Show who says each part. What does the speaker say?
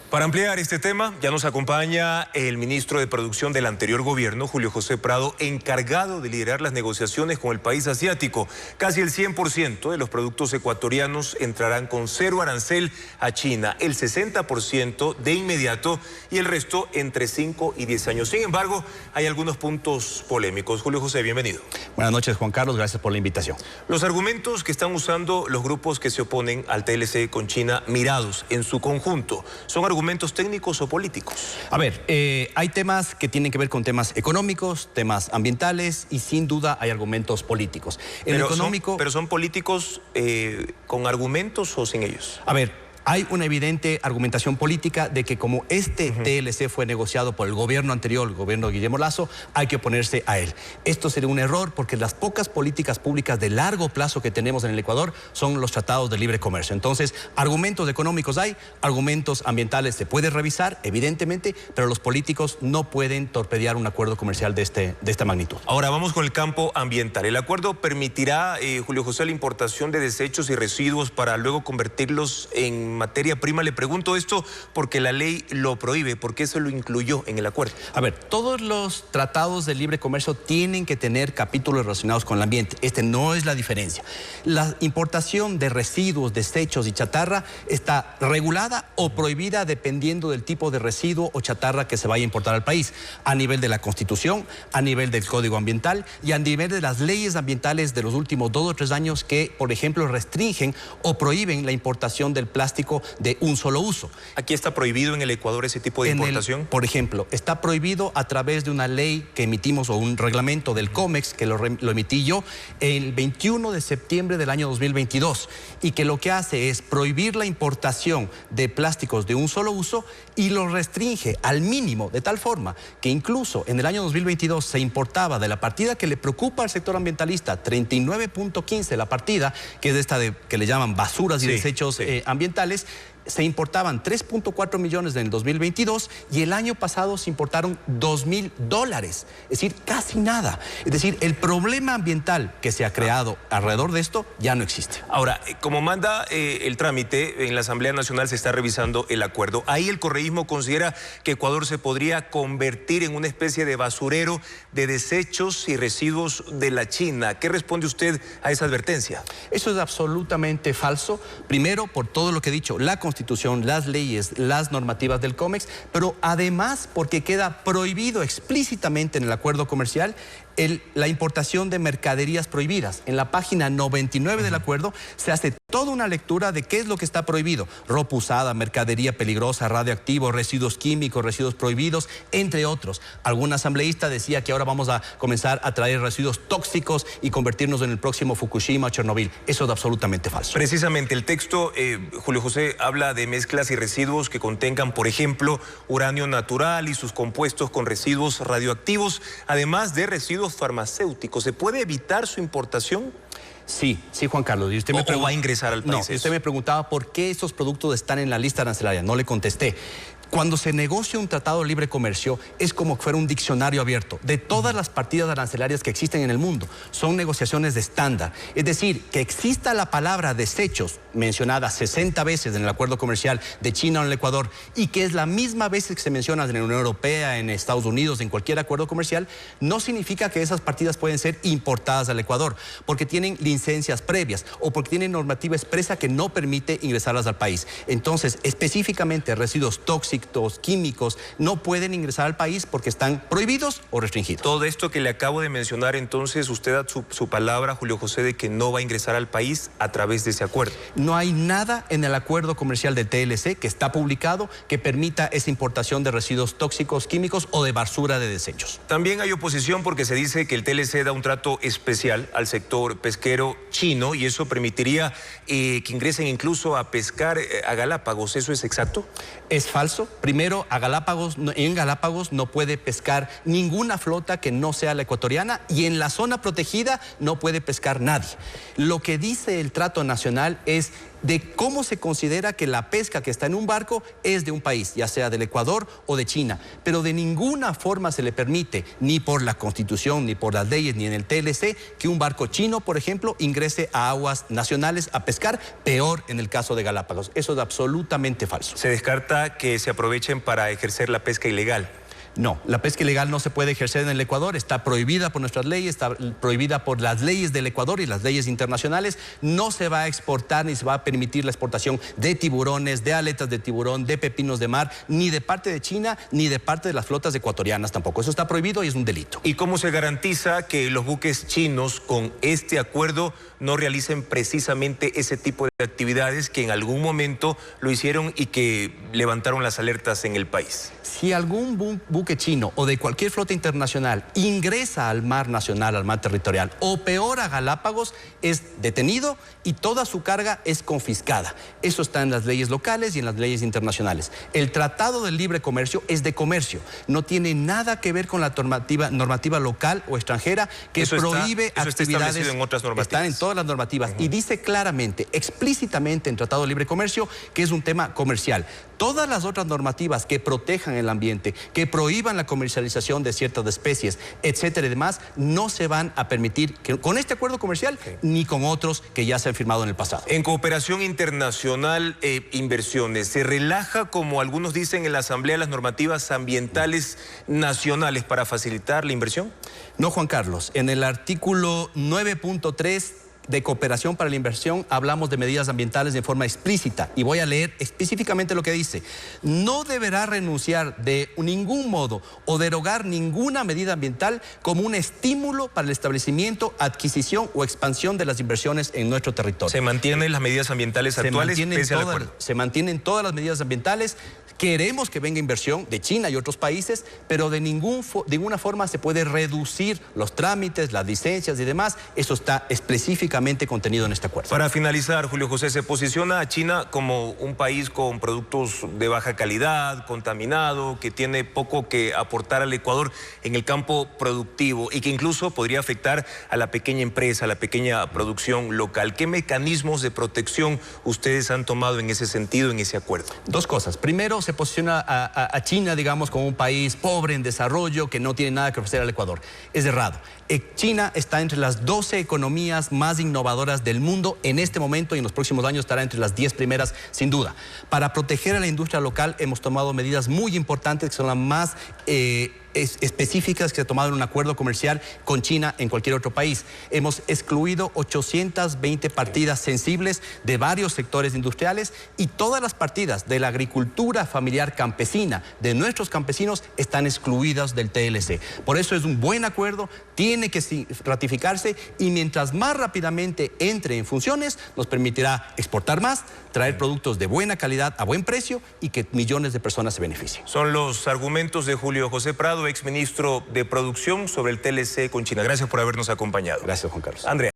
Speaker 1: Para ampliar este tema, ya nos acompaña el ministro de Producción del anterior gobierno, Julio José Prado, encargado de liderar las negociaciones con el país asiático. Casi el 100% de los productos ecuatorianos entrarán con cero arancel a China, el 60% de inmediato y el resto entre 5 y 10 años. Sin embargo, hay algunos puntos polémicos. Julio José, bienvenido.
Speaker 2: Buenas noches, Juan Carlos, gracias por la invitación.
Speaker 1: Los argumentos que están usando los grupos que se oponen al TLC con China, mirados en su conjunto, ¿son argumentos técnicos o políticos?
Speaker 2: A ver, hay temas que tienen que ver con temas económicos, temas ambientales y sin duda hay argumentos políticos.
Speaker 1: Pero son políticos con argumentos o sin ellos.
Speaker 2: A ver, hay una evidente argumentación política de que como este TLC fue negociado por el gobierno anterior, el gobierno de Guillermo Lasso, hay que oponerse a él. Esto sería un error porque las pocas políticas públicas de largo plazo que tenemos en el Ecuador son los tratados de libre comercio. Entonces, argumentos económicos hay, argumentos ambientales se puede revisar, evidentemente, pero los políticos no pueden torpedear un acuerdo comercial de esta magnitud.
Speaker 1: Ahora vamos con el campo ambiental. El acuerdo permitirá, Julio José, la importación de desechos y residuos para luego convertirlos en materia prima. Le pregunto esto porque la ley lo prohíbe. ¿Por qué se lo incluyó en el acuerdo?
Speaker 2: A ver, todos los tratados de libre comercio tienen que tener capítulos relacionados con el ambiente. Este no es la diferencia. La importación de residuos, desechos y chatarra está regulada o prohibida dependiendo del tipo de residuo o chatarra que se vaya a importar al país, a nivel de la Constitución, a nivel del Código Ambiental y a nivel de las leyes ambientales de los últimos 2 o 3 años que, por ejemplo, restringen o prohíben la importación del plástico de un solo uso.
Speaker 1: ¿Aquí está prohibido en el Ecuador ese tipo de importación?
Speaker 2: Por ejemplo, está prohibido a través de una ley que emitimos o un reglamento del COMEX, que lo emití yo el 21 de septiembre del año 2022 y que lo que hace es prohibir la importación de plásticos de un solo uso y lo restringe al mínimo de tal forma que incluso en el año 2022 se importaba de la partida que le preocupa al sector ambientalista, 39.15 la partida, que es esta que le llaman basuras y desechos ambientales. Se importaban 3.4 millones en el 2022 y el año pasado se importaron $2.000, es decir, casi nada. Es decir, el problema ambiental que se ha creado alrededor de esto ya no existe.
Speaker 1: Ahora, como manda el trámite, en la Asamblea Nacional se está revisando el acuerdo. Ahí el correísmo considera que Ecuador se podría convertir en una especie de basurero de desechos y residuos de la China. ¿Qué responde usted a esa advertencia?
Speaker 2: Eso es absolutamente falso. Primero, por todo lo que he dicho, la Constitución, las leyes, las normativas del COMEX, pero además porque queda prohibido explícitamente en el acuerdo comercial la importación de mercaderías prohibidas. En la página 99 del acuerdo se hace toda una lectura de qué es lo que está prohibido. Ropa usada, mercadería peligrosa, radioactivo, residuos químicos, residuos prohibidos, entre otros. Algún asambleísta decía que ahora vamos a comenzar a traer residuos tóxicos y convertirnos en el próximo Fukushima o Chernobyl. Eso es absolutamente falso.
Speaker 1: Precisamente el texto, Julio José, habla de mezclas y residuos que contengan, por ejemplo, uranio natural y sus compuestos con residuos radioactivos, además de residuos farmacéuticos. ¿Se puede evitar su importación?
Speaker 2: Sí, Juan Carlos. Y usted
Speaker 1: ¿O va a ingresar al país?
Speaker 2: No, usted me preguntaba por qué esos productos están en la lista arancelaria. No le contesté. Cuando se negocia un tratado de libre comercio es como que fuera un diccionario abierto de todas las partidas arancelarias que existen en el mundo. Son negociaciones de estándar. Es decir, que exista la palabra desechos mencionada 60 veces en el acuerdo comercial de China o en el Ecuador y que es la misma vez que se menciona en la Unión Europea, en Estados Unidos, en cualquier acuerdo comercial, no significa que esas partidas pueden ser importadas al Ecuador porque tienen licencias previas o porque tienen normativa expresa que no permite ingresarlas al país. Entonces, específicamente residuos tóxicos, químicos, no pueden ingresar al país porque están prohibidos o restringidos.
Speaker 1: Todo esto que le acabo de mencionar, entonces, usted da su palabra, Julio José, de que no va a ingresar al país a través de ese acuerdo.
Speaker 2: No hay nada en el acuerdo comercial de TLC que está publicado que permita esa importación de residuos tóxicos, químicos o de basura de desechos.
Speaker 1: También hay oposición porque se dice que el TLC da un trato especial al sector pesquero chino y eso permitiría que ingresen incluso a pescar a Galápagos. ¿Eso es exacto?
Speaker 2: Es falso. Primero, en Galápagos no puede pescar ninguna flota que no sea la ecuatoriana y en la zona protegida no puede pescar nadie. Lo que dice el trato nacional es de cómo se considera que la pesca que está en un barco es de un país, ya sea del Ecuador o de China, pero de ninguna forma se le permite, ni por la Constitución, ni por las leyes, ni en el TLC, que un barco chino, por ejemplo, ingrese a aguas nacionales a pescar, peor en el caso de Galápagos. Eso es absolutamente falso.
Speaker 1: Se descarta que se aprovechen para ejercer la pesca ilegal.
Speaker 2: No, la pesca ilegal no se puede ejercer en el Ecuador, está prohibida por nuestras leyes, está prohibida por las leyes del Ecuador y las leyes internacionales. No se va a exportar ni se va a permitir la exportación de tiburones, de aletas de tiburón, de pepinos de mar, ni de parte de China, ni de parte de las flotas ecuatorianas tampoco. Eso está prohibido y es un delito.
Speaker 1: ¿Y cómo se garantiza que los buques chinos con este acuerdo no realicen precisamente ese tipo de actividades que en algún momento lo hicieron y que levantaron las alertas en el país?
Speaker 2: Si algún buque chino o de cualquier flota internacional ingresa al mar nacional, al mar territorial, o peor a Galápagos, es detenido y toda su carga es confiscada. Eso está en las leyes locales y en las leyes internacionales. El Tratado de Libre Comercio es de comercio, no tiene nada que ver con la normativa local o extranjera que prohíbe actividades.
Speaker 1: Está establecido en otras normativas.
Speaker 2: Están en todas las normativas y dice claramente, explícitamente en Tratado de Libre Comercio, que es un tema comercial. Todas las otras normativas que protejan el ambiente, que prohíban la comercialización de ciertas especies, etcétera y demás, no se van a permitir con este acuerdo comercial ni con otros que ya se han firmado en el pasado.
Speaker 1: En cooperación internacional, inversiones, ¿se relaja, como algunos dicen en la Asamblea, las normativas ambientales nacionales para facilitar la inversión?
Speaker 2: No, Juan Carlos. En el artículo 9.3 de cooperación para la inversión hablamos de medidas ambientales de forma explícita y voy a leer específicamente lo que dice. No deberá renunciar de ningún modo o derogar ninguna medida ambiental como un estímulo para el establecimiento, adquisición o expansión de las inversiones en nuestro territorio.
Speaker 1: ¿Se mantienen las medidas ambientales actuales pese al acuerdo?
Speaker 2: Se mantienen todas las medidas ambientales. Queremos que venga inversión de China y otros países, pero de ninguna forma se puede reducir los trámites, las licencias y demás. Eso está específicamente contenido en este acuerdo.
Speaker 1: Para finalizar, Julio José, ¿se posiciona a China como un país con productos de baja calidad, contaminado, que tiene poco que aportar al Ecuador en el campo productivo y que incluso podría afectar a la pequeña empresa, a la pequeña producción local? ¿Qué mecanismos de protección ustedes han tomado en ese sentido, en ese acuerdo?
Speaker 2: Dos cosas. Primero, se posiciona a China, digamos, como un país pobre en desarrollo que no tiene nada que ofrecer al Ecuador. Es errado. China está entre las 12 economías más innovadoras del mundo en este momento y en los próximos años estará entre las 10 primeras, sin duda. Para proteger a la industria local hemos tomado medidas muy importantes que son las más específicas que se tomaron en un acuerdo comercial con China en cualquier otro país. Hemos excluido 820 partidas sensibles de varios sectores industriales y todas las partidas de la agricultura familiar campesina de nuestros campesinos están excluidas del TLC. Por eso es un buen acuerdo, tiene que ratificarse y mientras más rápidamente entre en funciones nos permitirá exportar más, traer productos de buena calidad a buen precio y que millones de personas se beneficien.
Speaker 1: Son los argumentos de Julio José Prado, exministro de Producción, sobre el TLC con China. Gracias por habernos acompañado.
Speaker 2: Gracias, Juan Carlos.
Speaker 1: Andrea.